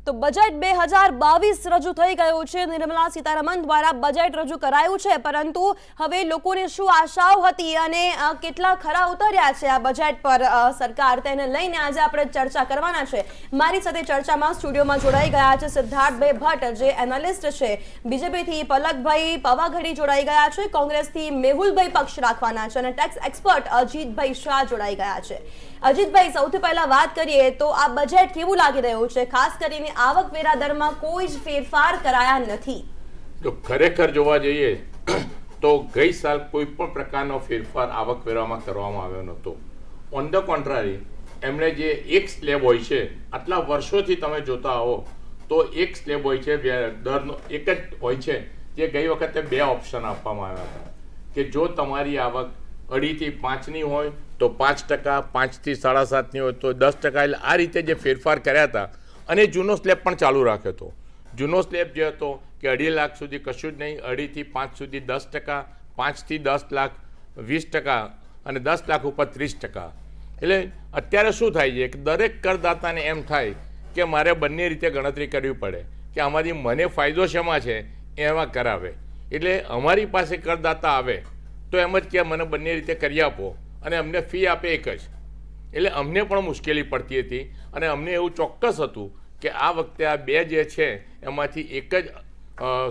તો બજેટ 2022 રજૂ થઈ ગયું છે। નિર્મલા સીતારમણ દ્વારા બજેટ રજૂ કરાયું છે, પરંતુ હવે લોકોને શું આશાઓ હતી અને કેટલા ખરા ઉતર્યા છે આ બજેટ પર સરકાર, તેને લઈને આજે આપણે ચર્ચા કરવાના છે। મારી સાથે ચર્ચામાં સ્ટુડિયોમાં જોડાઈ ગયા છે સિદ્ધાર્થભાઈ ભટ્ટ, જે એનાલિસ્ટ છે, બીજેપીથી પલકભાઈ પાવાગઢી જોડાઈ ગયા છે, કોંગ્રેસથી મેહુલભાઈ પક્ષ રાખવાના છે અને ટેક્સ એક્સપર્ટ અજીતભાઈ શાહ જોડાઈ ગયા છે। અજીતભાઈ, સૌથી પહેલા વાત કરીએ તો આ બજેટ કેવું લાગી રહ્યું છે? ખાસ કરીને આવકવેરા દરમાં કોઈ જ ફેરફાર કરાયા નથી। જો ખરેખર જોવા જઈએ તો ગઈ સાલ કોઈ પણ પ્રકારનો ફેરફાર આવકવેરામાં કરવામાં આવ્યો નહોતો। ઓન ધ કોન્ટ્રારી, એમણે જે એક સ્લેબ હોય છે, આટલા વર્ષોથી તમે જોતા આવો તો એક સ્લેબ હોય છે, દરનો એક જ હોય છે, જે ગઈ વખતે 2 ઓપ્શન આપવામાં આવ્યા હતા કે જો તમારી આવક 2.5 થી 5ની હોય તો 5%, 5 થી 7.5ની હોય તો 10%। એટલે આ રીતે જે ફેરફાર કર્યા હતા અને જૂનો સ્લેબ પણ ચાલુ રાખ્યો હતો। જૂનો સ્લેબ જે હતો કે 2.5 લાખ સુધી કશું જ નહીં, 2.5 થી 5 સુધી 10%, 5 થી 10 લાખ 20% અને 10 લાખ ઉપર 30%। એટલે અત્યારે શું થાય છે કે દરેક કરદાતાને એમ થાય કે મારે બંને રીતે ગણતરી કરવી પડે કે આમાંથી મને ફાયદો શેમાં છે એમાં કરાવે। એટલે અમારી પાસે કરદાતા આવે તો એમ જ કે મને બંને રીતે કરી આપો અને અમને ફી આપે એક જ। એટલે અમને પણ મુશ્કેલી પડતી હતી અને અમને એવું ચોક્કસ હતું કે આ વખતે આ 2 જે છે એમાંથી એક જ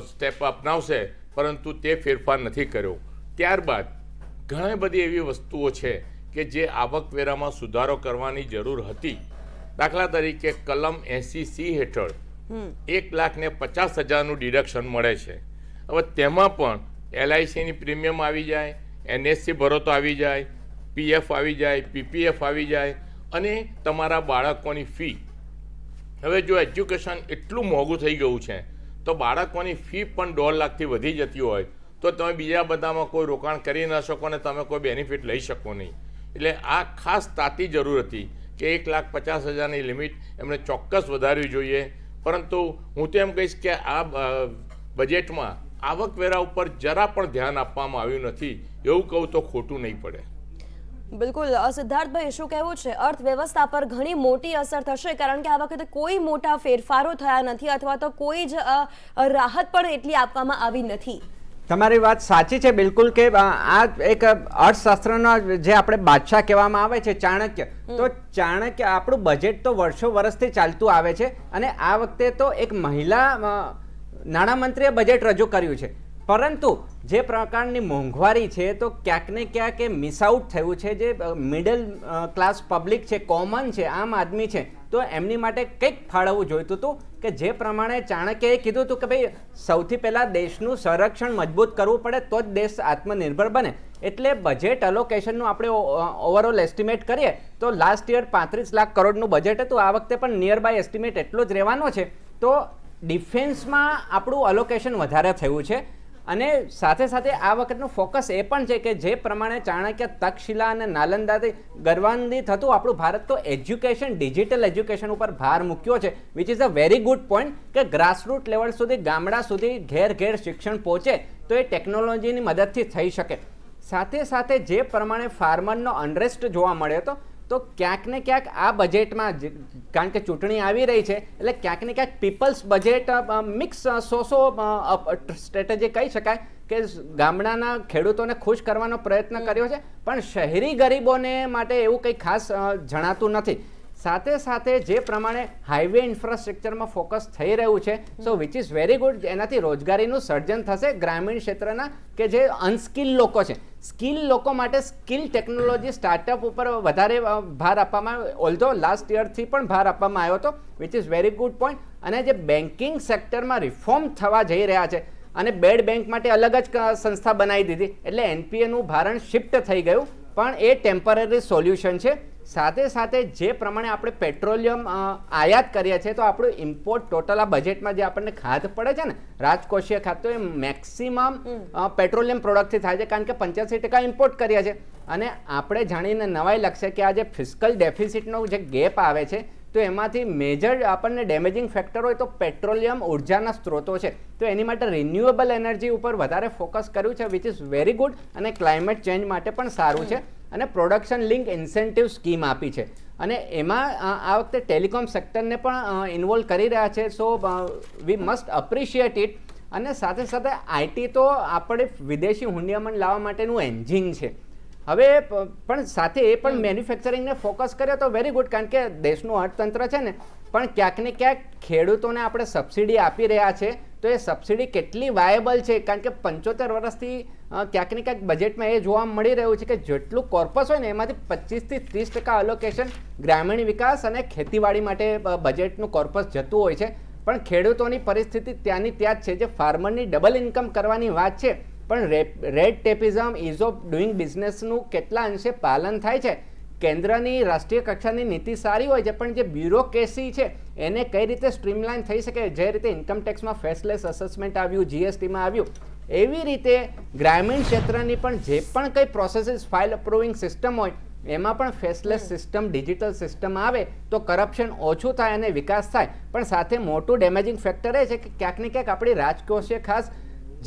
સ્ટેપ અપનાવશે, પરંતુ તે ફેરફાર નથી કર્યો। ત્યારબાદ ઘણી બધી એવી વસ્તુઓ છે કે જે આવકવેરામાં સુધારો કરવાની જરૂર હતી। દાખલા તરીકે કલમ 80C હેઠળ 1,50,000નું ડિડક્શન મળે છે। હવે તેમાં પણ LICની પ્રીમિયમ આવી જાય, NSC ભરો તો આવી જાય, PF આવી જાય, PPF આવી જાય અને તમારા બાળકોની ફી। હવે જો એજ્યુકેશન એટલું મોંઘું થઈ ગયું છે તો બાળકોની ફી પણ 1.5 લાખથી વધી જતી હોય તો તમે બીજા બધામાં કોઈ રોકાણ કરી ન શકો અને તમે કોઈ બેનિફિટ લઈ શકો નહીં। એટલે આ ખાસ તાતી જરૂર હતી કે 1,50,000ની લિમિટ એમણે ચોક્કસ વધારવી જોઈએ। પરંતુ હું તો એમ કહીશ કે આ બજેટમાં આવકવેરા ઉપર જરા પણ ધ્યાન આપવામાં આવ્યું નથી, એવું કહું તો ખોટું નહીં પડે। બિલકુલ સિદ્ધાર્થભાઈ, શું કહેવું છે? અર્થવ્યવસ્થા પર ઘણી મોટી અસર થશે, કારણ કે આ વખતે કોઈ મોટા ફેરફારો થયા નથી અથવા તો કોઈ જ રાહત પણ એટલી આપવામાં આવી નથી। તમારી વાત સાચી છે બિલકુલ કે આ એક અર્થશાસ્ત્રનો જે આપણે બાદશાહ કહેવામાં આવે છે ચાણક્ય, તો ચાણક્ય આપણું બજેટ તો વર્ષો વર્ષથી ચાલતું આવે છે અને આ વખતે તો એક મહિલા નાણામંત્રીએ બજેટ રજૂ કર્યું છે, પરંતુ જે પ્રકારની મોંઘવારી છે તો ક્યાંક ને ક્યાંક એ મિસ આઉટ થયું છે। જે મિડલ ક્લાસ પબ્લિક છે, કોમન છે, આમ આદમી છે, તો એમની માટે કંઈક ફાળવવું જોઈતું હતું કે જે પ્રમાણે ચાણક્યએ કીધું હતું કે ભાઈ સૌથી પહેલાં દેશનું સંરક્ષણ મજબૂત કરવું પડે તો જ દેશ આત્મનિર્ભર બને। એટલે બજેટ અલોકેશનનું આપણે ઓવરઓલ એસ્ટિમેટ કરીએ તો લાસ્ટ યર 35 લાખ કરોડનું બજેટ હતું, આ વખતે પણ નિયર બાય એસ્ટિમેટ એટલો જ રહેવાનો છે। તો ડિફેન્સમાં આપણું અલોકેશન વધારે થયું છે અને સાથે સાથે આ વખતનું ફોકસ એ પણ છે કે જે પ્રમાણે ચાણક્ય તક્ષશિલા અને નાલંદાથી ગર્વાન્વિત હતું આપણું ભારત, તો એજ્યુકેશન, ડિજિટલ એજ્યુકેશન ઉપર ભાર મૂક્યો છે, which is a very good point કે ગ્રાસરૂટ લેવલ સુધી, ગામડા સુધી ઘેર ઘેર શિક્ષણ પહોંચે તો એ ટેકનોલોજીની મદદથી થઈ શકે। સાથે સાથે જે પ્રમાણે ફાર્મરનો અનરેસ્ટ જોવા મળ્યો હતો, તો ક્યાંક ને ક્યાંક આ બજેટમાં, કારણ કે ચૂંટણી આવી રહી છે એટલે ક્યાંક ને ક્યાંક પીપલ્સ બજેટ મિક્સ સ્ટ્રેટેજી કહી શકાય કે ગામડાના ખેડૂતોને ખુશ કરવાનો પ્રયત્ન કર્યો છે, પણ શહેરી ગરીબોને માટે એવું કંઈ ખાસ જણાતું નથી। સાથે સાથે જે પ્રમાણે હાઈવે ઇન્ફ્રાસ્ટ્રક્ચરમાં ફોકસ થઈ રહ્યું છે, સો વિચ ઇઝ વેરી ગુડ। એનાથી રોજગારીનું સર્જન થશે ગ્રામીણ ક્ષેત્રના કે જે અનસ્કિલ લોકો છે, સ્કિલ લોકો માટે સ્કિલ ટેકનોલોજી સ્ટાર્ટઅપ ઉપર વધારે ભાર આપવામાં આવ્યો, ઓલ્ધો લાસ્ટ યરથી પણ ભાર આપવામાં આવ્યો હતો, which is very good point. અને જે બેન્કિંગ સેક્ટરમાં રિફોર્મ થવા જઈ રહ્યા છે અને બેડ બેંક માટે અલગ જ સંસ્થા બનાવી દીધી એટલે NPAનું ભારણ શિફ્ટ થઈ ગયું, પણ એ ટેમ્પરરી સોલ્યુશન છે। સાથે સાથે જે પ્રમાણે આપણે પેટ્રોલિયમ આયાત કરીએ છીએ તો આપણું ઇમ્પોર્ટ ટોટલ આ બજેટમાં જે આપણને ખાધ પડે છે ને, રાજકોષીય ખાધ, તો એ મેક્સિમમ પેટ્રોલિયમ પ્રોડક્ટથી થાય છે, કારણ કે 85% ઇમ્પોર્ટ કરીએ છીએ। અને આપણે જાણીને નવાઈ લાગશે કે આ જે ફિસ્કલ ડેફિસિટનો જે ગેપ આવે છે તો એમાંથી મેજર આપણને ડેમેજિંગ ફેક્ટર હોય તો પેટ્રોલિયમ ઉર્જાના સ્ત્રોતો છે, તો એની માટે રિન્યુએબલ એનર્જી ઉપર વધારે ફોકસ કર્યું છે, વિચ ઇઝ વેરી ગુડ અને ક્લાઇમેટ ચેન્જ માટે પણ સારું છે। અને પ્રોડક્શન લિંક ઇન્સેન્ટિવ સ્કીમ આપી છે। અને એમાં આ વખતે ટેલિકોમ સેક્ટરને પણ ઇન્વોલ્વ કરી રહ્યા છે. સો વી મસ્ટ અપ્રિશિએટ ઇટ. અને સાથે સાથે આઈટી તો આપણે વિદેશી હુંડિયામણ લાવવા માટેનું એન્જિન છે. હવે પણ સાથે એ પણ મેન્યુફેક્ચરિંગને ફોકસ કર્યો તો વેરી ગુડ, કારણ કે દેશનું અર્થતંત્ર છે ને, પણ ક્યાંક ને ક્યાંક ખેડૂતોને આપણે સબસિડી આપી રહ્યા છે તો એ સબસિડી કેટલી વાયેબલ છે? કારણ કે 75 વર્ષથી ક્યાંક ને ક્યાંક બજેટમાં એ જોવા મળી રહ્યું છે કે જેટલું કોર્પસ હોય ને એમાંથી 25 થી 30% અલોકેશન ગ્રામીણ વિકાસ અને ખેતીવાડી માટે બજેટનું કોર્પસ જતું હોય છે. પણ ખેડૂતોની પરિસ્થિતિ ત્યાંની ત્યાં જ છે. જે ફાર્મરની ડબલ ઇન્કમ કરવાની વાત છે, પણ રેડ ટેપિઝમ, ઇઝ ઓફ ડુઈંગ બિઝનેસનું કેટલા અંશે પાલન થાય છે? કેન્દ્રની રાષ્ટ્રીય કક્ષાની નીતિ સારી હોય છે, પણ જે બ્યુરોક્રેસી છે એને કઈ રીતે સ્ટ્રીમલાઇન થઈ શકે? જે રીતે ઇન્કમ ટેક્સમાં ફેસલેસ અસેસમેન્ટ આવ્યું, જીએસટીમાં આવ્યું, એવી રીતે ગ્રામીણ ક્ષેત્રની પણ જે પણ કંઈ પ્રોસેસીસ, ફાઇલ અપ્રુવિંગ સિસ્ટમ હોય એમાં પણ ફેસલેસ સિસ્ટમ, ડિજિટલ સિસ્ટમ આવે તો કરપ્શન ઓછું થાય અને વિકાસ થાય. પણ સાથે મોટું ડેમેજિંગ ફેક્ટર એ છે કે ક્યાંક ને ક્યાંક આપણી રાજકોષીય ખાસ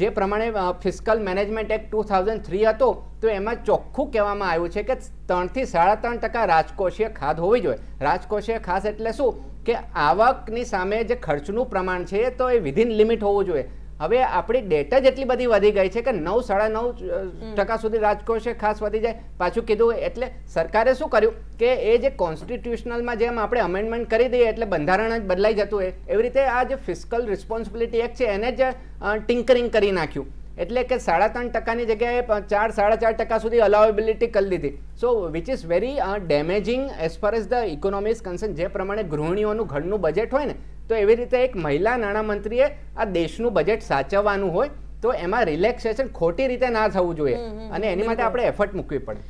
જે પ્રમાણે ફિસ્કલ મેનેજમેન્ટ એક્ટ 2003 હતો તો એમાં ચોખ્ખું કહેવામાં આવ્યું છે કે 3 થી 3.5% રાજકોષીય ખાધ હોવી જોઈએ. રાજકોષીય ખાસ એટલે શું? કે આવકની સામે જે ખર્ચનું પ્રમાણ છે તો એ વિધિન લિમિટ હોવું જોઈએ. હવે આપણી ડેટ જ એટલી બધી વધી ગઈ છે કે 9-9.5% સુધી રાજકોષીય ખાસ વધી જાય. પાછું કીધું એટલે સરકારે શું કર્યું કે એ જે કોન્સ્ટિટ્યુશનલમાં જેમ આપણે અમેન્ડમેન્ટ કરી દઈએ એટલે બંધારણ જ બદલાઈ જતું હોય, એવી રીતે આ જે ફિસ્કલ રિસ્પોન્સિબિલિટી એક્ટ છે એને જ ટિંકરિંગ કરી નાખ્યું. એટલે કે 3.5%ની જગ્યાએ 4-4.5% સુધી અલાવેબિલિટી કરી દીધી. So which is very damaging as far as the economy is concern. જે પ્રમાણે ગૃહિણીઓનું ઘરનું બજેટ હોય ને, તો એવી રીતે એક મહિલા નાણામંત્રીએ આ દેશનું બજેટ સાચવવાનું હોય તો એમાં રિલેક્સેશન ખોટી રીતે ના થવું જોઈએ અને એની માટે આપણે એફર્ટ મૂકવી પડે.